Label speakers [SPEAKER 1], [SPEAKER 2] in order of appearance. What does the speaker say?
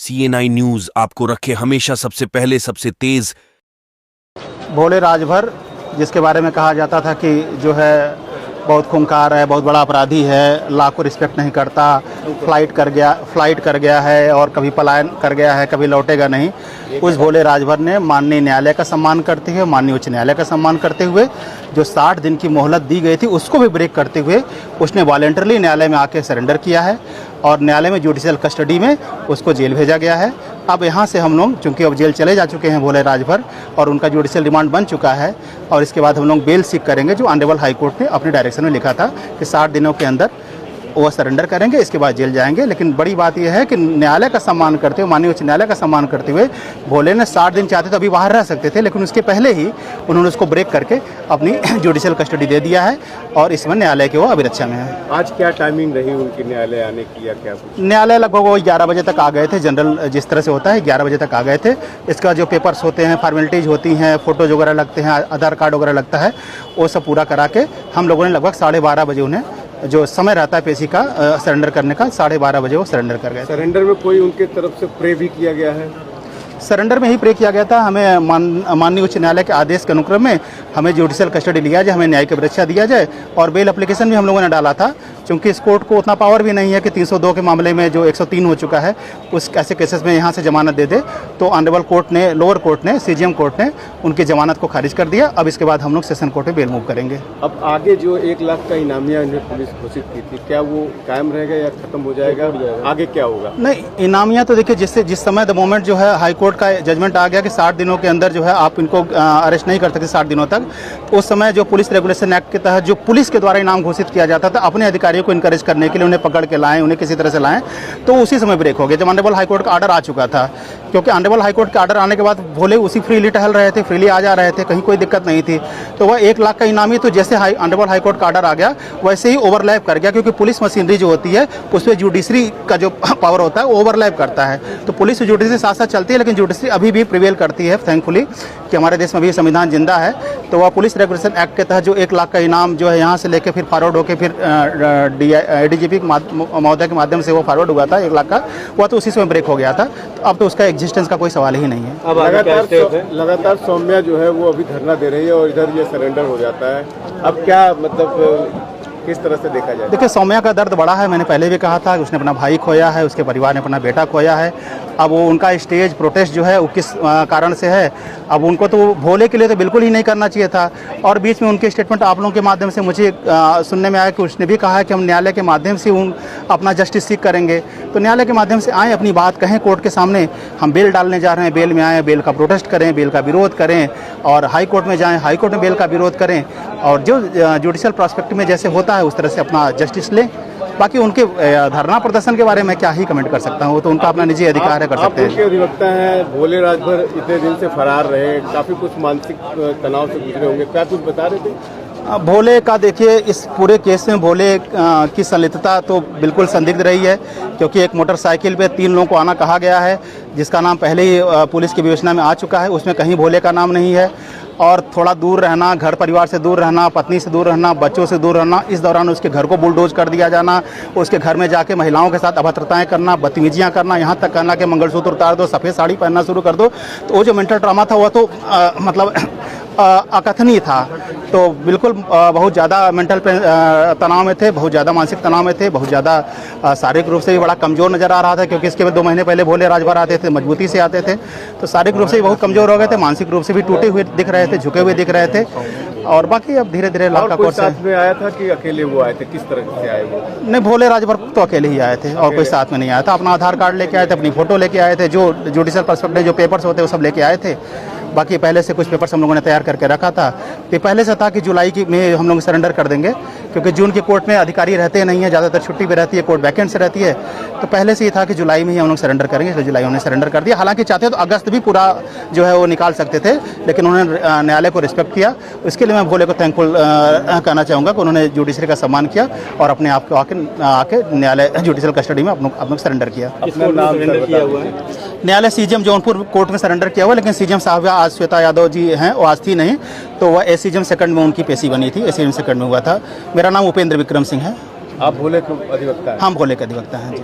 [SPEAKER 1] CNI news आपको रखे हमेशा सबसे पहले, सबसे तेज।
[SPEAKER 2] भोले राजभर, जिसके बारे में कहा जाता था कि जो है बहुत खूंखार है, बहुत बड़ा अपराधी है, लॉ को रिस्पेक्ट नहीं करता, फ्लाइट कर गया है और कभी पलायन कर गया है, कभी लौटेगा नहीं। उस भोले राजभर ने माननीय न्यायालय का सम्मान करते हुए, माननीय उच्च न्यायालय का सम्मान करते हुए, जो 60 दिन की मोहलत दी गई थी उसको भी ब्रेक करते हुए उसने वॉलंटरली न्यायालय में आके सरेंडर किया है और न्यायालय में जुडिशियल कस्टडी में उसको जेल भेजा गया है। अब यहाँ से हम लोग, चूँकि अब जेल चले जा चुके हैं भोले राजभर और उनका जुडिशियल रिमांड बन चुका है, और इसके बाद हम लोग बेल सीख करेंगे, जो ऑनरेबल हाई कोर्ट ने अपने डायरेक्शन में लिखा था कि 60 दिनों के अंदर वो सरेंडर करेंगे, इसके बाद जेल जाएंगे। लेकिन बड़ी बात यह है कि न्यायालय का सम्मान करते हुए, माननीय उच्च न्यायालय का सम्मान करते हुए, भोले ने 60 दिन चाहते तो अभी बाहर रह सकते थे, लेकिन उसके पहले ही उन्होंने उसको ब्रेक करके अपनी जुडिशियल कस्टडी दे दिया है और इसमें न्यायालय के वो अभिरक्षा में है।
[SPEAKER 3] आज क्या टाइमिंग रही उनकी न्यायालय आने की या क्या कुछ?
[SPEAKER 2] न्यायालय लगभग वो 11 बजे तक आ गए थे, जनरल जिस तरह से होता है 11 बजे तक आ गए थे। इसका जो पेपर्स होते हैं, फॉर्मेलिटीज़ होती हैं, फ़ोटोज़ वगैरह लगते हैं, आधार कार्ड वगैरह लगता है, वो सब पूरा करा के हम लोगों ने लगभग 12:30 बजे उन्हें, जो समय रहता है पेशी का सरेंडर करने का, 12:30 बजे वो सरेंडर कर गए।
[SPEAKER 3] सरेंडर में कोई उनके तरफ से प्रे भी किया गया है?
[SPEAKER 2] सरेंडर में ही प्रे किया गया था। हमें माननीय उच्च न्यायालय के आदेश के अनुक्रम में हमें जुडिशियल कस्टडी लिया जाए, हमें न्यायिक अभिरक्षा दिया जाए और बेल एप्लीकेशन भी हम लोगों ने डाला था, क्योंकि इस कोर्ट को उतना पावर भी नहीं है कि 302 के मामले में जो 103 हो चुका है उस ऐसे केसेस में यहाँ से जमानत दे दे। तो ऑनरेबल कोर्ट ने, लोअर कोर्ट ने, CGM कोर्ट ने उनकी जमानत को खारिज कर दिया। अब इसके बाद हम लोग सेशन कोर्ट में बेल मूव करेंगे।
[SPEAKER 3] अब आगे जो 1 लाख का इनामिया इन्हें पुलिस घोषित की थी, क्या वो कायम रहेगा या खत्म हो जाएगा? आगे क्या होगा?
[SPEAKER 2] नहीं, इनामिया तो देखिए, जिस समय द मोमेंट जो है हाई कोर्ट का जजमेंट आ गया कि 60 दिनों के अंदर जो है आप इनको अरेस्ट नहीं कर सकते 60 दिनों तक, तो उस समय जो पुलिस रेगुलेशन एक्ट के तहत जो पुलिस के द्वारा इनाम घोषित किया जाता था अपने अधिकारियों को इनकरेज करने के लिए, उन्हें पकड़ के लाएं, उन्हें किसी तरह से लाएं, तो उसी समय ब्रेक हो गया जब ऑनरेबल हाई कोर्ट का ऑर्डर आ चुका था। क्योंकि ऑनरेबल हाई कोर्ट का ऑर्डर आने के बाद भोले उसी फ्रीली टहल रहे थे, फ्रीली आ जा रहे थे, कहीं कोई दिक्कत नहीं थी। तो वह 1 लाख का इनामी तो जैसे ऑनरेबल हाई कोर्ट का ऑर्डर आ गया वैसे ही ओवरलैप कर गया, क्योंकि पुलिस मशीनरी जो होती है उसमें जुडिशरी का जो पावर होता है वो ओवरलैप करता है। तो पुलिस और जुडिशरी साथ साथ चलती है, लेकिन जुडिशरी अभी भी प्रिवेल करती है, थैंकफुली, कि हमारे देश में भी संविधान जिंदा है। तो वह पुलिस रेगुलेशन एक्ट के तहत जो 1 लाख का इनाम जो है यहाँ से लेके फिर फॉरवर्ड होकर फिर ADGP महोदय के माध्यम से वो फॉरवर्ड हुआ था 1 लाख का, वह तो उसी समय ब्रेक हो गया था। तो अब तो उसका एग्जिस्टेंस का कोई सवाल ही नहीं है।
[SPEAKER 3] लगातार सौम्या जो है वो अभी धरना दे रही है और इधर ये सरेंडर हो जाता है। अब क्या मतलब किस तरह से देखा जाए?
[SPEAKER 2] देखिए, सौम्या का दर्द बड़ा है, मैंने पहले भी कहा था कि उसने अपना भाई खोया है, उसके परिवार ने अपना बेटा खोया है। अब वो उनका स्टेज प्रोटेस्ट जो है वो किस कारण से है, अब उनको तो भोले के लिए तो बिल्कुल ही नहीं करना चाहिए था। और बीच में उनके स्टेटमेंट आप लोगों के माध्यम से मुझे सुनने में आया कि उसने भी कहा है कि हम न्यायालय के माध्यम से अपना जस्टिस सीख करेंगे। तो न्यायालय के माध्यम से आएँ, अपनी बात कहें कोर्ट के सामने। हम बेल डालने जा रहे हैं, बेल में आएँ, बेल का प्रोटेस्ट करें, बेल का विरोध करें और हाई कोर्ट में जाएँ, हाई कोर्ट में बेल का विरोध करें और जो जुडिशियल प्रोस्पेक्ट में जैसे होता है उस तरह से अपना जस्टिस लें। बाकी उनके धरना प्रदर्शन के बारे में क्या ही कमेंट कर सकता हूँ, वो तो उनका अपना निजी अधिकार है, कर सकते हैं।
[SPEAKER 3] आप अधिवक्ता हैं, भोले राजभर इतने दिन से फरार रहे, काफी कुछ मानसिक तनाव से गुजरे होंगे, क्या कुछ बता रहे थे?
[SPEAKER 2] भोले का देखिए, इस पूरे केस में भोले की संलिप्तता तो बिल्कुल संदिग्ध रही है, क्योंकि एक मोटरसाइकिल पे 3 लोगों को आना कहा गया है, जिसका नाम पहले ही पुलिस की विवेचना में आ चुका है, उसमें कहीं भोले का नाम नहीं है। और थोड़ा दूर रहना, घर परिवार से दूर रहना, पत्नी से दूर रहना, बच्चों से दूर रहना, इस दौरान उसके घर को बुलडोज कर दिया जाना, उसके घर में जाके महिलाओं के साथ अभद्रताएं करना, बदतमीजियां करना, यहाँ तक करना कि मंगलसूत्र उतार दो, सफ़ेद साड़ी पहनना शुरू कर दो। तो वो जो मेंटल ट्रॉमा था वो तो मतलब अकथनीय था। तो बिल्कुल बहुत ज़्यादा मेंटल तनाव में थे, बहुत ज़्यादा मानसिक तनाव में थे, बहुत ज़्यादा शारीरिक रूप से भी बड़ा कमज़ोर नज़र आ रहा था, क्योंकि इसके 2 महीने पहले भोले राजभर आते थे, मजबूती से आते थे। तो शारीरिक रूप से भी बहुत कमज़ोर हो गए थे, मानसिक रूप से भी टूटे हुए दिख रहे थे, झुके हुए दिख रहे थे। और बाकी अब धीरे धीरे लाख का कोर्स
[SPEAKER 3] साथ में आया था कि अकेले वो आए थे, किस तरह से आए वो?
[SPEAKER 2] नहीं, भोले राजभर तो अकेले ही आए थे और कोई साथ में नहीं आया था। अपना आधार कार्ड लेके आए थे, अपनी फ़ोटो लेके आए थे, जो जुडिशियल पर्सपेक्टिव जो पेपर्स होते हैं वो सब लेके आए थे। बाकी पहले से कुछ पेपर्स हम लोगों ने तैयार करके रखा था। ये पहले से था कि जुलाई में हम लोग सरेंडर कर देंगे, क्योंकि जून की कोर्ट में अधिकारी रहते नहीं है, ज़्यादातर छुट्टी पे रहती है, कोर्ट वैकेंट से रहती है। तो पहले से ही था कि जुलाई में ही हम लोग सरेंडर करेंगे, इसलिए जुलाई उन्होंने सरेंडर कर दिया। हालांकि चाहते तो अगस्त भी पूरा जो है वो निकाल सकते थे, लेकिन उन्होंने न्यायालय को रिस्पेक्ट किया। इसके लिए मैं भोले को थैंकफुल कहना चाहूँगा कि उन्होंने जुडिशरी का सम्मान किया और अपने आप को आके न्यायालय जुडिशियल कस्टडी में अपना सरेंडर किया। न्यायालय CGM जौनपुर कोर्ट में सरेंडर किया हुआ, लेकिन CGM साहब आज श्वेता यादव जी हैं, वो आज थी नहीं, तो वह ACGM सेकंड में उनकी पेशी बनी थी, ACGM सेकंड में हुआ था। मेरा नाम उपेंद्र विक्रम सिंह है।
[SPEAKER 3] आप भोले के अधिवक्ता हैं?
[SPEAKER 2] हम भोले के अधिवक्ता हैं जी।